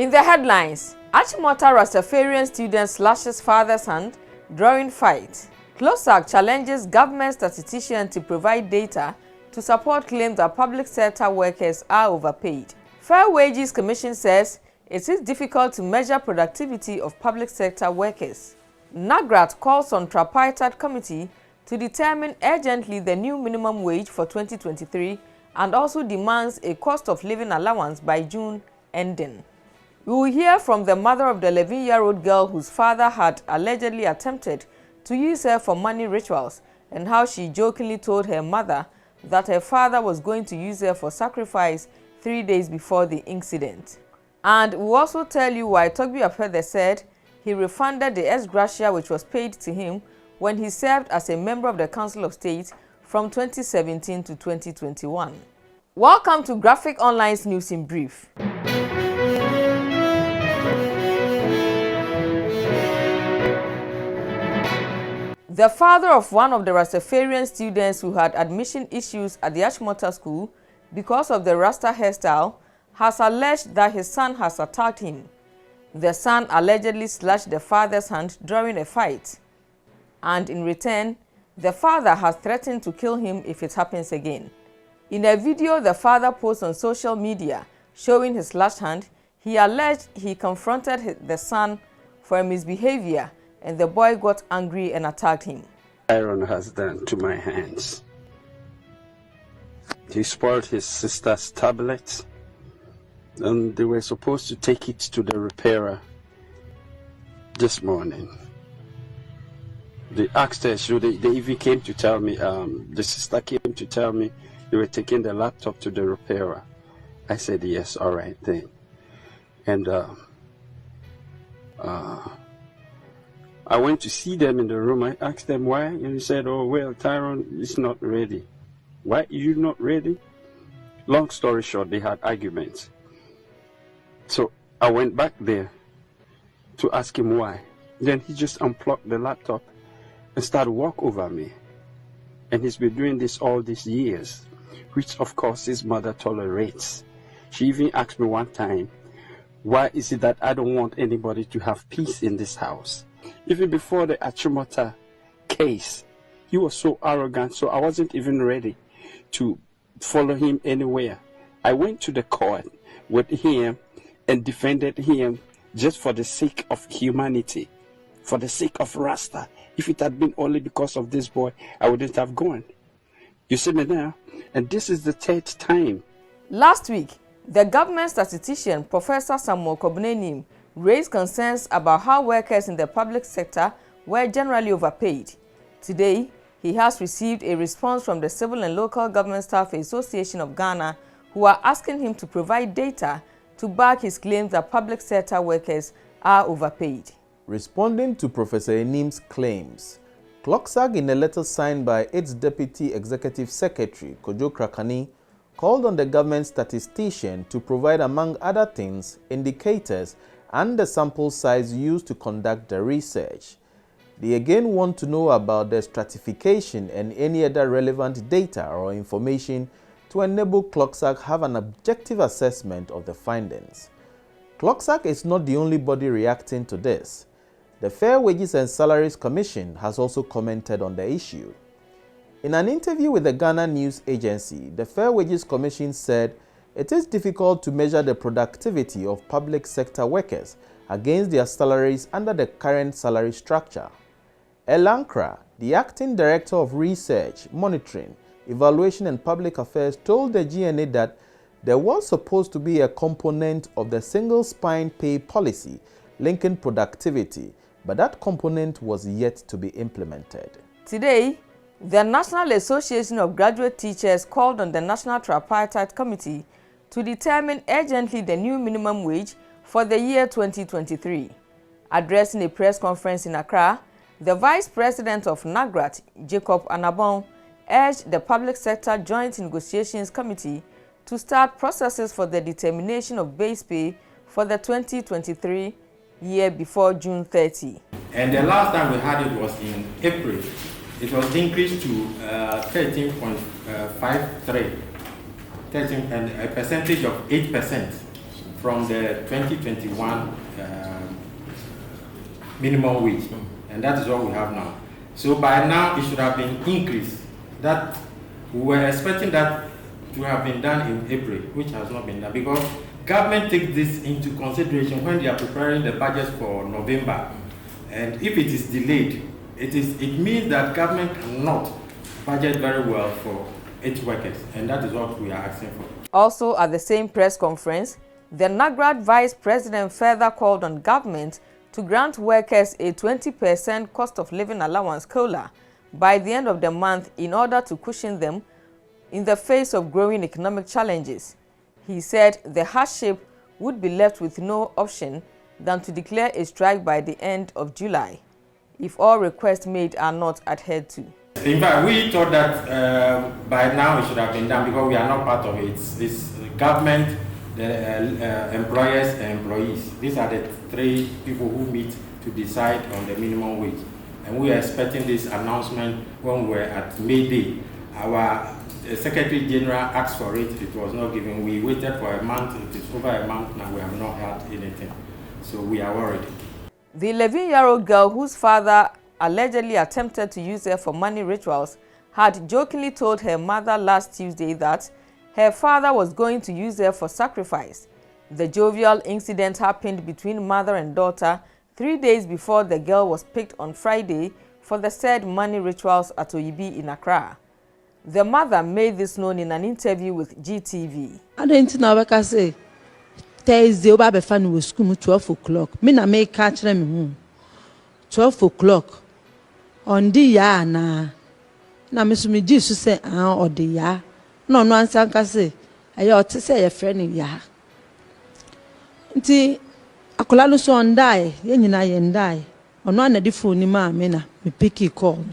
In the headlines, Achimota Rastafarian student slashes father's hand during fight. CLOGSAG challenges Government Statistician to provide data to support claims that public sector workers are overpaid. Fair Wages Commission says it is difficult to measure productivity of public sector workers. Nagrat calls on Tripartite Committee to determine urgently the new minimum wage for 2023 and also demands a cost of living allowance by June ending. We will hear from the mother of the 11-year-old girl whose father had allegedly attempted to use her for money rituals and how she jokingly told her mother that her father was going to use her for sacrifice 3 days before the incident. And we'll also tell you why Togbe Afede said he refunded the ex-gratia which was paid to him when he served as a member of the Council of State from 2017 to 2021. Welcome to Graphic Online's News in Brief. The father of one of the Rastafarian students who had admission issues at the Achimota school because of the Rasta hairstyle has alleged that his son has attacked him. The son allegedly slashed the father's hand during a fight, and in return, the father has threatened to kill him if it happens again. In a video the father posted on social media showing his slashed hand, he alleged he confronted the son for a misbehavior and the boy got angry and attacked him. Iron has done to my hands. He spoiled his sister's tablet and they were supposed to take it to the repairer this morning. They asked her, so they even came to tell me, the sister came to tell me they were taking the laptop to the repairer. I said, yes, all right then. And I went to see them in the room. I asked them why, and he said, oh, well, Tyrone is not ready. Why are you not ready? Long story short, they had arguments. So I went back there to ask him why. Then he just unplugged the laptop and started walk over me. And he's been doing this all these years, which of course his mother tolerates. She even asked me one time, why is it that I don't want anybody to have peace in this house? Even before the Achimota case, he was so arrogant, so I wasn't even ready to follow him anywhere. I went to the court with him and defended him just for the sake of humanity, for the sake of Rasta. If it had been only because of this boy, I wouldn't have gone. You see me now? And this is the third time. Last week, the government statistician, Professor Samuel Kobnenim, raised concerns about how workers in the public sector were generally overpaid. Today, he has received a response from the Civil and Local Government Staff Association of Ghana, who are asking him to provide data to back his claims that public sector workers are overpaid. Responding to Professor Enim's claims, CLOGSAG, in a letter signed by its Deputy Executive Secretary, Kojo Krakani, called on the government statistician to provide, among other things, indicators and the sample size used to conduct the research. They again want to know about the stratification and any other relevant data or information to enable CLOGSAG have an objective assessment of the findings. CLOGSAG is not the only body reacting to this. The Fair Wages and Salaries Commission has also commented on the issue. In an interview with the Ghana News Agency, the Fair Wages Commission said it is difficult to measure the productivity of public sector workers against their salaries under the current salary structure. Elankra, the Acting Director of Research, Monitoring, Evaluation and Public Affairs, told the GNA that there was supposed to be a component of the single spine pay policy linking productivity, but that component was yet to be implemented. Today, the National Association of Graduate Teachers called on the National Tripartite Committee to determine urgently the new minimum wage for the year 2023. Addressing a press conference in Accra, the Vice President of Nagrat, Jacob Anabon, urged the Public Sector Joint Negotiations Committee to start processes for the determination of base pay for the 2023 year before June 30. And the last time we had it was in April. It was increased to 13.53, and a percentage of 8% from the 2021 minimum wage, and that is what we have now. So by now it should have been increased. That we were expecting that to have been done in April, which has not been done, because government takes this into consideration when they are preparing the budget for November. And if it is delayed, it means that government cannot budget very well for its workers, and that is what we are asking for. Also at the same press conference, the Nagrat Vice President further called on government to grant workers a 20% cost of living allowance COLA by the end of the month in order to cushion them in the face of growing economic challenges. He said the hardship would be left with no option than to declare a strike by the end of July if all requests made are not adhered to. In fact, we thought that by now it should have been done because we are not part of it. It's government, the employers and employees. These are the three people who meet to decide on the minimum wage. And we are expecting this announcement when we were at May Day. Our Secretary General asked for it, it was not given. We waited for a month, it is over a month now, we have not heard anything. So we are worried. The 11-year-old girl whose father allegedly attempted to use her for money rituals had jokingly told her mother last Tuesday that her father was going to use her for sacrifice. The jovial incident happened between mother and daughter 3 days before the girl was picked on Friday for the said money rituals at Oyibi in Accra. The mother made this known in an interview with GTV. I didn't know what I say. Thursday, Oba fan was school 12 o'clock. Me na make catch them 12 o'clock. On the ya na Miss me Jesus say or the ya. No answer can say. I ought to say a friend ya. Nti akola no so on die, yenina yen die. Ono na di phone ni ma me na me pick call.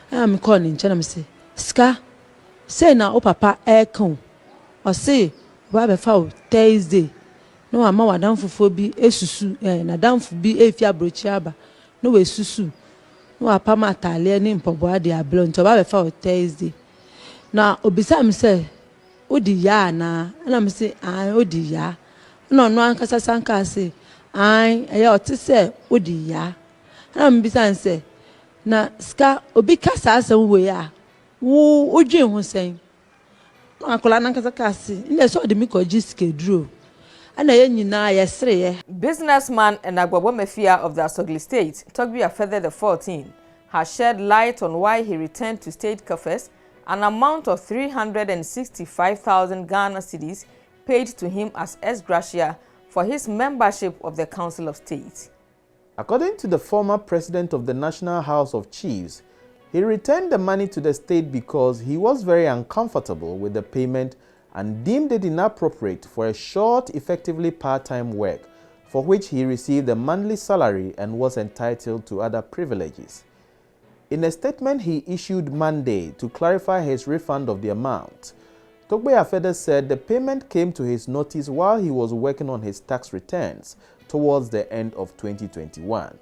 Me call ni nche na me say, "Ska, say na o papa ekon." O say, "Wa be fa Thursday." No ama wadamfo bi esusu na damfo bi efi abrochi aba. No we susu. No apa matale ni mpobo ade ablo nto ba be fa Thursday. Na obisa me say, "Odi ya na." Na me say, "Ai odi ya." No ankasa sanka say, "Ai eya oti say odi ya." Na me bisa say, "Na ska obi kasa asem we ya. Wo odwen ho sen." No akola nankasa kasi. Inde so de mi ko jiske duro. Businessman and Agwagwamefia of the Asogli State, Togbe Afede the 14th, has shed light on why he returned to state coffers an amount of 365,000 Ghana cedis paid to him as ex-gratia for his membership of the Council of State. According to the former president of the National House of Chiefs, he returned the money to the state because he was very uncomfortable with the payment and deemed it inappropriate for a short, effectively part-time work, for which he received a monthly salary and was entitled to other privileges. In a statement he issued Monday to clarify his refund of the amount, Togbe Afede said the payment came to his notice while he was working on his tax returns towards the end of 2021.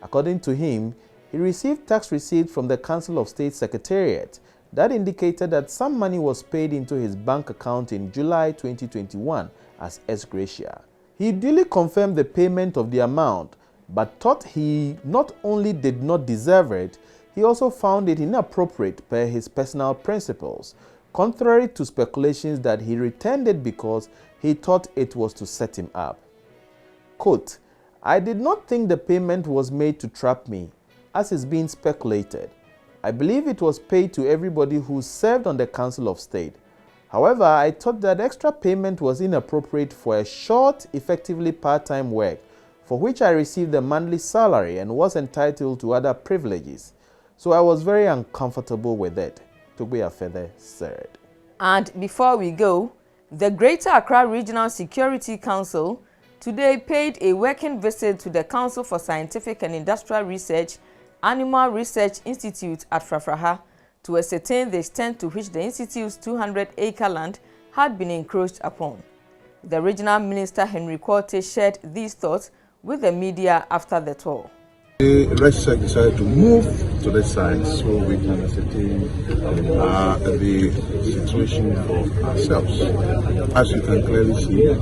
According to him, he received tax receipts from the Council of State Secretariat that indicated that some money was paid into his bank account in July 2021 as ex-gratia. He duly confirmed the payment of the amount, but thought he not only did not deserve it, he also found it inappropriate per his personal principles, contrary to speculations that he returned it because he thought it was to set him up. Quote, "I did not think the payment was made to trap me, as is being speculated. I believe it was paid to everybody who served on the Council of State. However, I thought that extra payment was inappropriate for a short, effectively part-time work, for which I received a monthly salary and was entitled to other privileges. So I was very uncomfortable with it," Togbe Afede said. And before we go, the Greater Accra Regional Security Council today paid a working visit to the Council for Scientific and Industrial Research Animal Research Institute at Frafraha to ascertain the extent to which the institute's 200-acre land had been encroached upon. The regional minister Henry Quartey shared these thoughts with the media after the tour. The Restcheck decided to move to the side so we can ascertain the situation for ourselves. As you can clearly see, it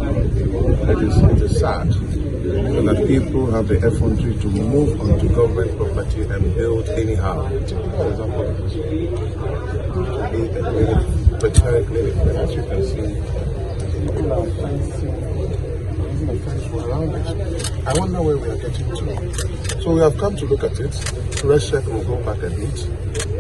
is sad that people have the effrontery to move onto government property and build anyhow. For example, a veterinary clinic, as you can see, people are fencing a fence around it. I wonder where we are getting to. So we have come to look at it. Restcheck will go back and meet.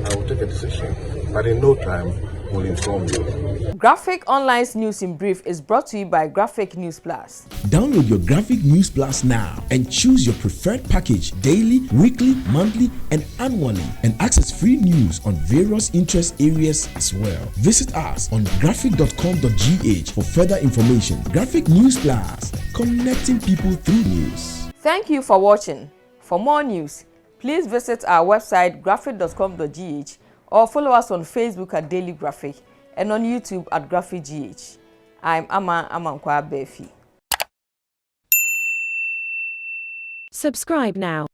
I will take a decision, but in no time we'll inform you. Graphic Online's News in Brief is brought to you by Graphic News Plus. Download your Graphic News Plus now and choose your preferred package daily, weekly, monthly, and annually, and access free news on various interest areas as well. Visit us on graphic.com.gh for further information. Graphic News Plus, connecting people through news. Thank you for watching. For more news, please visit our website graphic.com.gh or follow us on Facebook at Daily Graphic and on YouTube at Graphic GH. I'm Amankwa Befi. Subscribe now.